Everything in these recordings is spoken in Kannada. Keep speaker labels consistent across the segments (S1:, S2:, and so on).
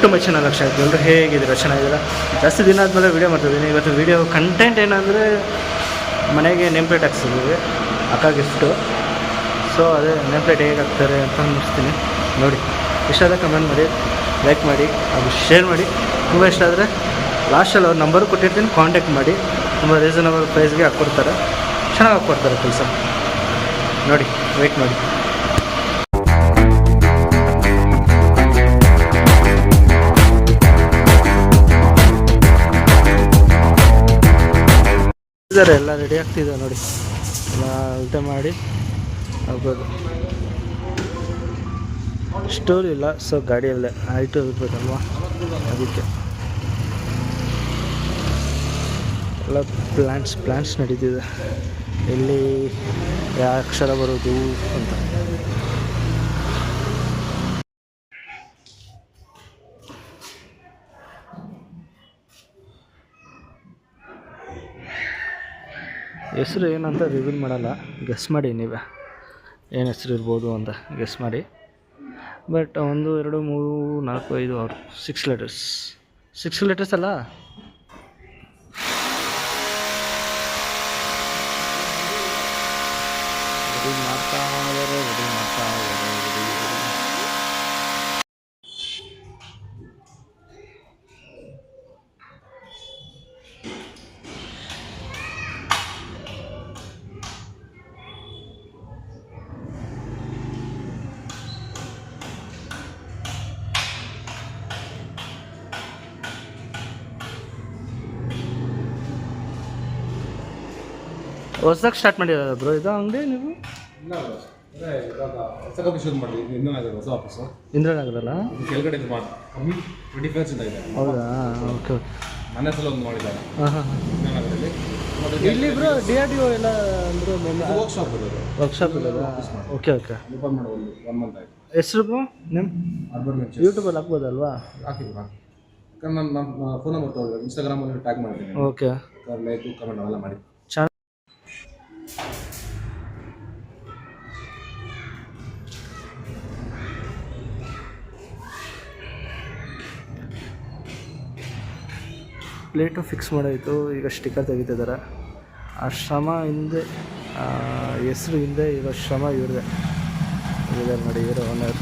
S1: ಟು ಮೈ ಚಾನಲ್ ಲಕ್ಷ ಆಯಿತು. ಎಲ್ಲರೂ ಹೇಗಿದ್ದೀರಾ? ಚೆನ್ನಾಗಿದ್ದೀರಾ? ಜಾಸ್ತಿ ದಿನ ಆದಮೇಲೆ ವೀಡಿಯೋ ಮಾಡ್ತಿದ್ದೀನಿ. ಇವತ್ತು ವೀಡಿಯೋ ಕಂಟೆಂಟ್ ಏನಂದರೆ ಮನೆಗೆ ನೇಮ್ ಪ್ಲೇಟ್ ಹಾಕ್ಸಿದ್ದೀವಿ, ಅಕ್ಕ ಗಿಫ್ಟು. ಸೊ ಅದೇ ನೇಮ್ ಪ್ಲೇಟ್ ಹೇಗೆ ಹಾಕ್ತಾರೆ ಅಂತ ಅನ್ನಿಸ್ತೀನಿ. ನೋಡಿ, ಇಷ್ಟ ಆದರೆ ಕಮೆಂಟ್ ಮಾಡಿ, ಲೈಕ್ ಮಾಡಿ, ಅದು ಶೇರ್ ಮಾಡಿ. ತುಂಬ ಇಷ್ಟ ಆದರೆ ಲಾಸ್ಟಲ್ಲಿ ಅವ್ರ ನಂಬರು ಕೊಟ್ಟಿರ್ತೀನಿ, ಕಾಂಟ್ಯಾಕ್ಟ್ ಮಾಡಿ. ತುಂಬ ರೀಸನಬಲ್ ಪ್ರೈಸ್ಗೆ ಹಾಕ್ಕೊಡ್ತಾರೆ, ಚೆನ್ನಾಗಿ ಹಾಕ್ಕೊಡ್ತಾರೆ ಕೆಲಸ. ನೋಡಿ, ವೆಯ್ಟ್ ಮಾಡಿ. ಎಲ್ಲ ರೆಡಿ ಆಗ್ತಿದೆ ನೋಡಿ, ಎಲ್ಲ ಊಟ ಮಾಡಿ ಆಗ್ಬೋದು. ಸ್ಟೋರ್ ಇಲ್ಲ, ಸೊ ಗಾಡಿಯಲ್ಲೇ ಆಯಿತು ಇರ್ಬೇಕಲ್ವ, ಅದಕ್ಕೆ ಎಲ್ಲ ಪ್ಲ್ಯಾನ್ಸ್ ನಡೀತಿದೆ. ಎಲ್ಲಿ ಯಾವ ಅಕ್ಷರ ಬರೋದು ಅಂತ. ಹೆಸರು ಏನಂತ ರಿವೀಲ್ ಮಾಡಲ್ಲ, ಗೆಸ್ ಮಾಡಿ ನೀವೇ ಏನು ಹೆಸರು ಇರ್ಬೋದು ಅಂತ ಗೆಸ್ ಮಾಡಿ. ಬಟ್ 1 2 3 4 5 6 6 ಲೆಟರ್ಸ್ ಅಲ್ಲ. ರೆಡಿ ಮಾಡ್ತಾ ಇದ್ದಾರೆ. ಹೊಸದಾಗಿ ಸ್ಟಾರ್ಟ್ ಮಾಡಿರೋದು ಬ್ರೋ ಇದು ಅಂಗಡಿ ನೀವು?
S2: ಇಲ್ಲ ಇವಾಗ ಹೊಸ ಕಾಪಿ ಶುರು ಮಾಡಿದ್ವಿ. ಇಂದ್ರನಗರ ಹೊಸ ಆಫೀಸು,
S1: ಇಂದ್ರನಗರಲ್ಲ?
S2: ಕೆಳಗಡೆ ಕಮ್ಮಿ 25 ಅಂತ ಇದೆ.
S1: ಹೌದಾ? ಓಕೆ.
S2: ಮನೆ ಸಲ ಒಂದು ಮಾಡಿದ್ದಾರೆ ಇಂದ್ರನಗರದಲ್ಲಿ.
S1: ಇಲ್ಲಿ ಬ್ರೋ DRDO ಎಲ್ಲ ಅಂದ್ರೆ
S2: ವರ್ಕ್ಶಾಪ್ ಇರೋದು.
S1: ವರ್ಕ್ಶಾಪ್ ಇರೋದಾ? ಓಕೆ.
S2: ಓಪನ್ ಮಾಡಿ 1 ಮಂತ್ ಆಯಿತು.
S1: ಹೆಸರು ಬ್ರೋ ನಿಮ್ಮ ಯೂಟ್ಯೂಬಲ್ಲಿ ಹಾಕ್ಬೋದಲ್ವಾ?
S2: ಹಾಕಿದ್ರು ಯಾಕಂದ್ರೆ ನನ್ನ ಫೋನ್ ನಂಬರ್ ತೊಗೊಳ್ಳಿ, ಇನ್ಸ್ಟಾಗ್ರಾಮಲ್ಲಿ ಟ್ಯಾಗ್ ಮಾಡಿದ್ದೀನಿ.
S1: ಓಕೆ.
S2: ಲೈಕ್ ಕಮೆಂಟ್ ಅವೆಲ್ಲ ಮಾಡಿ. ಪ್ಲೇಟು ಫಿಕ್ಸ್ ಮಾಡಾಯಿತು. ಈಗ ಸ್ಟಿಕ್ಕರ್ ತೆಗಿತಿದ್ದಾರೆ. ಆ ಶ್ರಮ ಹಿಂದೆ, ಹೆಸರು ಹಿಂದೆ ಇರೋ ಶ್ರಮ ಇವ್ರದೇ. ಇದ್ದಾರೆ ನೋಡಿ, ಇವರು ಓನರ್.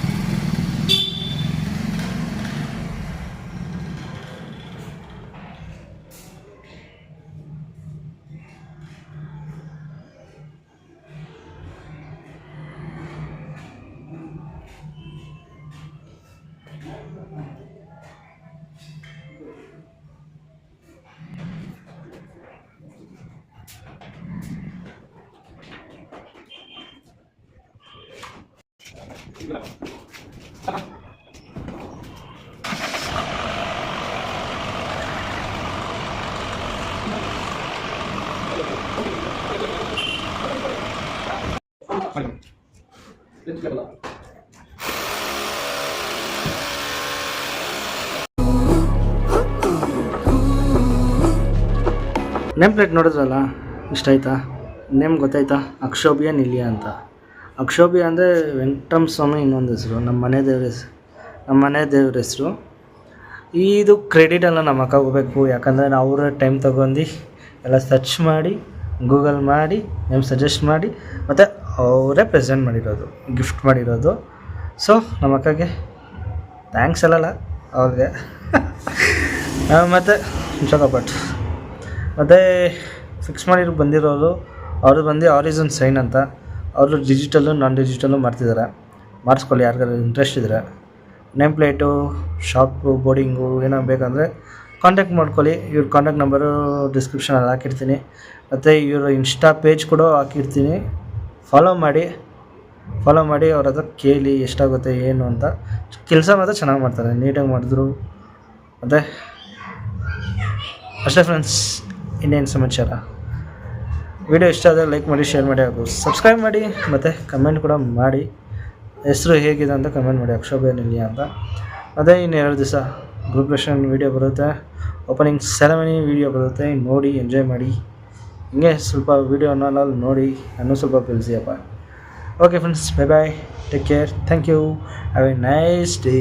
S2: ನೇಮ್ ಪ್ಲೇಟ್ ನೋಡಿದ್ರಲ್ಲ, ಇಷ್ಟ ಆಯ್ತಾ? ನೇಮ್ ಗೊತ್ತಾಯ್ತಾ? ಅಕ್ಷೋಭ್ಯ ನಿಲಿಯ ಅಂತ. ಅಕ್ಷೋಭ್ಯ ಅಂದರೆ ವೆಂಕಟರಮಣ ಸ್ವಾಮಿ ಇನ್ನೊಂದು ಹೆಸರು, ನಮ್ಮ ಮನೆ ದೇವ್ರ ಹೆಸರು. ಇದು ಕ್ರೆಡಿಟ್ ಎಲ್ಲ ನಮ್ಮ ಅಕ್ಕ ಹೋಗಬೇಕು, ಯಾಕಂದರೆ ನಾವು ಅವರ ಟೈಮ್ ತೊಗೊಂಡು ಎಲ್ಲ ಸರ್ಚ್ ಮಾಡಿ, ಗೂಗಲ್ ಮಾಡಿ, ನೇಮ್ ಸಜೆಸ್ಟ್ ಮಾಡಿ, ಮತ್ತು ಅವರೇ ಪ್ರೆಸೆಂಟ್ ಮಾಡಿರೋದು, ಗಿಫ್ಟ್ ಮಾಡಿರೋದು. ಸೊ ನಮ್ಮ ಅಕ್ಕಗೆ ಥ್ಯಾಂಕ್ಸ್ ಅಲ್ಲಲ್ಲ ಅವ್ರಿಗೆ. ಮತ್ತು ಚೊಕಪಟ್ ಮತ್ತು ಫಿಕ್ಸ್ ಮಾಡಿ ಬಂದಿರೋರು ಅವರು ಬಂದು ಆರಿಜಿನ್ ಸೈನ್ ಅಂತ. ಅವರು ಡಿಜಿಟಲ್ಲು ನಾನ್ ಡಿಜಿಟಲ್ಲು ಮಾಡ್ತಿದ್ದಾರೆ. ಮಾಡಿಸ್ಕೊಳ್ಳಿ ಯಾರಿಗಾರು ಇಂಟ್ರೆಸ್ಟ್ ಇದ್ದರೆ. ನೇಮ್ ಪ್ಲೇಟು, ಶಾಪು, ಬೋರ್ಡಿಂಗು ಏನೋ ಬೇಕಂದರೆ ಕಾಂಟ್ಯಾಕ್ಟ್ ಮಾಡ್ಕೊಳ್ಳಿ. ಇವ್ರ ಕಾಂಟ್ಯಾಕ್ಟ್ ನಂಬರು ಡಿಸ್ಕ್ರಿಪ್ಷನಲ್ಲಿ ಹಾಕಿರ್ತೀನಿ, ಮತ್ತು ಇವ್ರ ಇನ್ಸ್ಟಾ ಪೇಜ್ ಕೂಡ ಹಾಕಿರ್ತೀನಿ. ಫಾಲೋ ಮಾಡಿ ಅವ್ರ ಹತ್ರ ಕೇಳಿ ಎಷ್ಟಾಗುತ್ತೆ ಏನು ಅಂತ. ಕೆಲಸ ಮಾತ್ರ ಚೆನ್ನಾಗಿ ಮಾಡ್ತಾರೆ, ನೀಟಾಗಿ ಮಾಡಿದ್ರು. ಮತ್ತು ಅಷ್ಟೇ ಫ್ರೆಂಡ್ಸ್, ಇನ್ನೇನು ಸಮಾಚಾರ. ವಿಡಿಯೋ ಇಷ್ಟ ಆದರೆ ಲೈಕ್ ಮಾಡಿ, ಶೇರ್ ಮಾಡಿ, ಹಾಗೂ ಸಬ್ಸ್ಕ್ರೈಬ್ ಮಾಡಿ, ಮತ್ತು ಕಮೆಂಟ್ ಕೂಡ ಮಾಡಿ. ಹೆಸರು ಹೇಗಿದೆ ಅಂತ ಕಮೆಂಟ್ ಮಾಡಿ, ಅಕ್ಷೋಭ್ಯ ನಿಲಿಯ ಅಂತ. ಅದೇ ಇನ್ನು 2 ದಿವಸ ಗ್ರೂಪ್ರೇಷನ್ ವೀಡಿಯೋ ಬರುತ್ತೆ, ಓಪನಿಂಗ್ ಸೆರೆಮನಿ ವೀಡಿಯೋ ಬರುತ್ತೆ. ನೋಡಿ ಎಂಜಾಯ್ ಮಾಡಿ. ಹಿಂಗೆ ಸ್ವಲ್ಪ ವೀಡಿಯೋನ ನೋಡಿ ಇನ್ನೂ ಸ್ವಲ್ಪ ಬೆಳೆಸಿಯಪ್ಪ. Okay friends, bye bye, take care, thank you, have a nice day.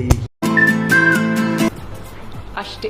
S3: ಅಷ್ಟೇ.